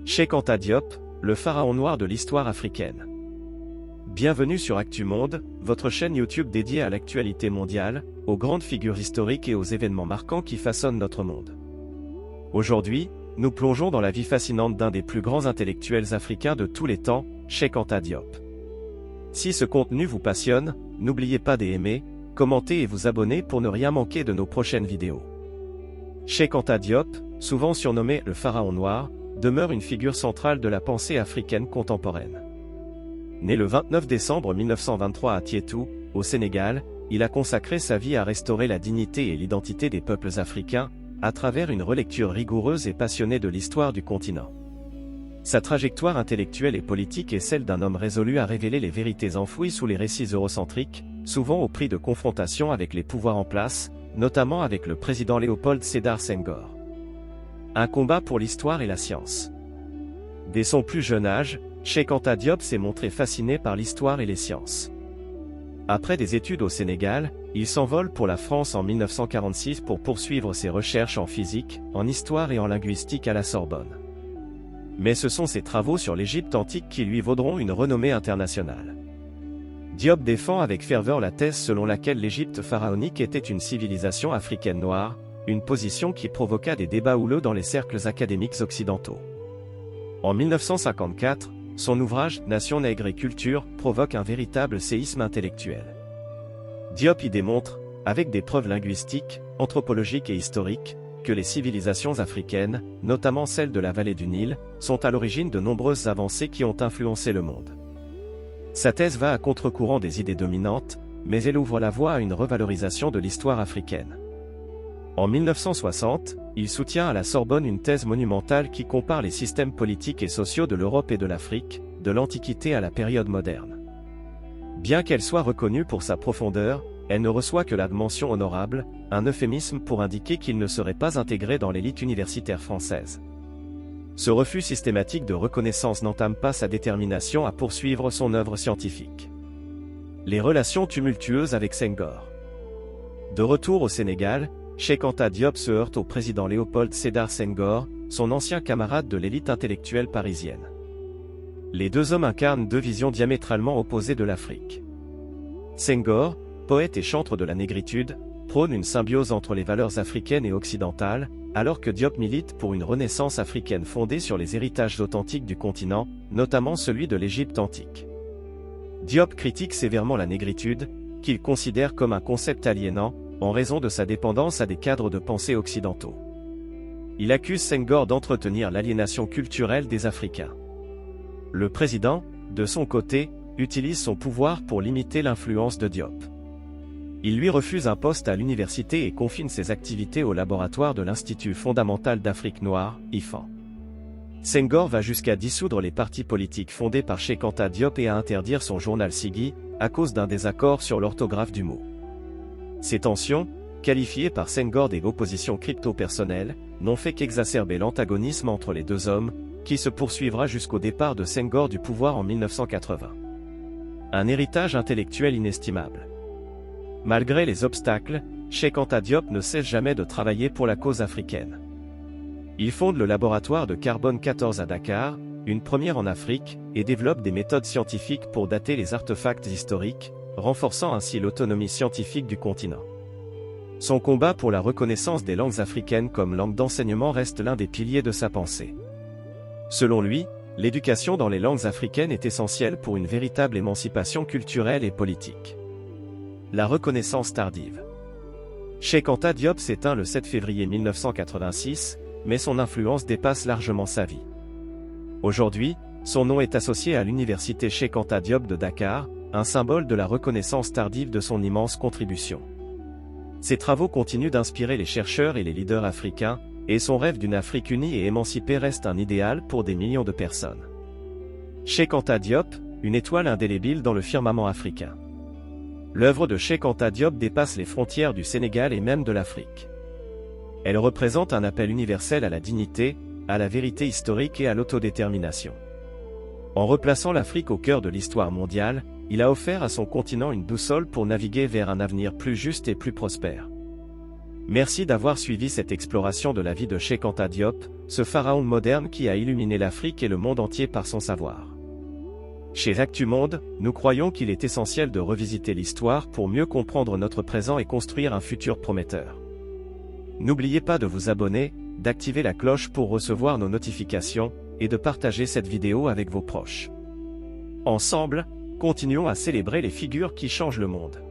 Cheikh Anta Diop, le pharaon noir de l'histoire africaine. Bienvenue sur Actu Monde, votre chaîne YouTube dédiée à l'actualité mondiale, aux grandes figures historiques et aux événements marquants qui façonnent notre monde. Aujourd'hui, nous plongeons dans la vie fascinante d'un des plus grands intellectuels africains de tous les temps, Cheikh Anta Diop. Si ce contenu vous passionne, n'oubliez pas d'aimer, commenter et vous abonner pour ne rien manquer de nos prochaines vidéos. Cheikh Anta Diop, souvent surnommé le pharaon noir, demeure une figure centrale de la pensée africaine contemporaine. Né le 29 décembre 1923 à Tietou, au Sénégal, il a consacré sa vie à restaurer la dignité et l'identité des peuples africains, à travers une relecture rigoureuse et passionnée de l'histoire du continent. Sa trajectoire intellectuelle et politique est celle d'un homme résolu à révéler les vérités enfouies sous les récits eurocentriques, souvent au prix de confrontations avec les pouvoirs en place, notamment avec le président Léopold Sédar Senghor. Un combat pour l'histoire et la science. Dès son plus jeune âge, Cheikh Anta Diop s'est montré fasciné par l'histoire et les sciences. Après des études au Sénégal, il s'envole pour la France en 1946 pour poursuivre ses recherches en physique, en histoire et en linguistique à la Sorbonne. Mais ce sont ses travaux sur l'Égypte antique qui lui vaudront une renommée internationale. Diop défend avec ferveur la thèse selon laquelle l'Égypte pharaonique était une civilisation africaine noire, une position qui provoqua des débats houleux dans les cercles académiques occidentaux. En 1954, son ouvrage « Nation nègre et culture » provoque un véritable séisme intellectuel. Diop y démontre, avec des preuves linguistiques, anthropologiques et historiques, que les civilisations africaines, notamment celles de la vallée du Nil, sont à l'origine de nombreuses avancées qui ont influencé le monde. Sa thèse va à contre-courant des idées dominantes, mais elle ouvre la voie à une revalorisation de l'histoire africaine. En 1960, il soutient à la Sorbonne une thèse monumentale qui compare les systèmes politiques et sociaux de l'Europe et de l'Afrique, de l'Antiquité à la période moderne. Bien qu'elle soit reconnue pour sa profondeur, elle ne reçoit que la mention honorable, un euphémisme pour indiquer qu'il ne serait pas intégré dans l'élite universitaire française. Ce refus systématique de reconnaissance n'entame pas sa détermination à poursuivre son œuvre scientifique. Les relations tumultueuses avec Senghor. De retour au Sénégal, Cheikh Anta Diop se heurte au président Léopold Sédar Senghor, son ancien camarade de l'élite intellectuelle parisienne. Les deux hommes incarnent deux visions diamétralement opposées de l'Afrique. Senghor, poète et chantre de la négritude, prône une symbiose entre les valeurs africaines et occidentales, alors que Diop milite pour une renaissance africaine fondée sur les héritages authentiques du continent, notamment celui de l'Égypte antique. Diop critique sévèrement la négritude, qu'il considère comme un concept aliénant, en raison de sa dépendance à des cadres de pensée occidentaux. Il accuse Senghor d'entretenir l'aliénation culturelle des Africains. Le président, de son côté, utilise son pouvoir pour limiter l'influence de Diop. Il lui refuse un poste à l'université et confine ses activités au laboratoire de l'Institut fondamental d'Afrique noire, IFAN. Senghor va jusqu'à dissoudre les partis politiques fondés par Cheikh Anta Diop et à interdire son journal Siggi, à cause d'un désaccord sur l'orthographe du mot. Ces tensions, qualifiées par Senghor d'opposition crypto-personnelle, n'ont fait qu'exacerber l'antagonisme entre les deux hommes, qui se poursuivra jusqu'au départ de Senghor du pouvoir en 1980. Un héritage intellectuel inestimable. Malgré les obstacles, Cheikh Anta Diop ne cesse jamais de travailler pour la cause africaine. Il fonde le laboratoire de carbone 14 à Dakar, une première en Afrique, et développe des méthodes scientifiques pour dater les artefacts historiques, renforçant ainsi l'autonomie scientifique du continent. Son combat pour la reconnaissance des langues africaines comme langue d'enseignement reste l'un des piliers de sa pensée. Selon lui, l'éducation dans les langues africaines est essentielle pour une véritable émancipation culturelle et politique. La reconnaissance tardive. Cheikh Anta Diop s'éteint le 7 février 1986, mais son influence dépasse largement sa vie. Aujourd'hui, son nom est associé à l'université Cheikh Anta Diop de Dakar, un symbole de la reconnaissance tardive de son immense contribution. Ses travaux continuent d'inspirer les chercheurs et les leaders africains, et son rêve d'une Afrique unie et émancipée reste un idéal pour des millions de personnes. Cheikh Anta Diop, une étoile indélébile dans le firmament africain. L'œuvre de Cheikh Anta Diop dépasse les frontières du Sénégal et même de l'Afrique. Elle représente un appel universel à la dignité, à la vérité historique et à l'autodétermination. En replaçant l'Afrique au cœur de l'histoire mondiale, il a offert à son continent une boussole pour naviguer vers un avenir plus juste et plus prospère. Merci d'avoir suivi cette exploration de la vie de Cheikh Anta Diop, ce pharaon moderne qui a illuminé l'Afrique et le monde entier par son savoir. Chez Actumonde, nous croyons qu'il est essentiel de revisiter l'histoire pour mieux comprendre notre présent et construire un futur prometteur. N'oubliez pas de vous abonner, d'activer la cloche pour recevoir nos notifications, et de partager cette vidéo avec vos proches. Ensemble, continuons à célébrer les figures qui changent le monde.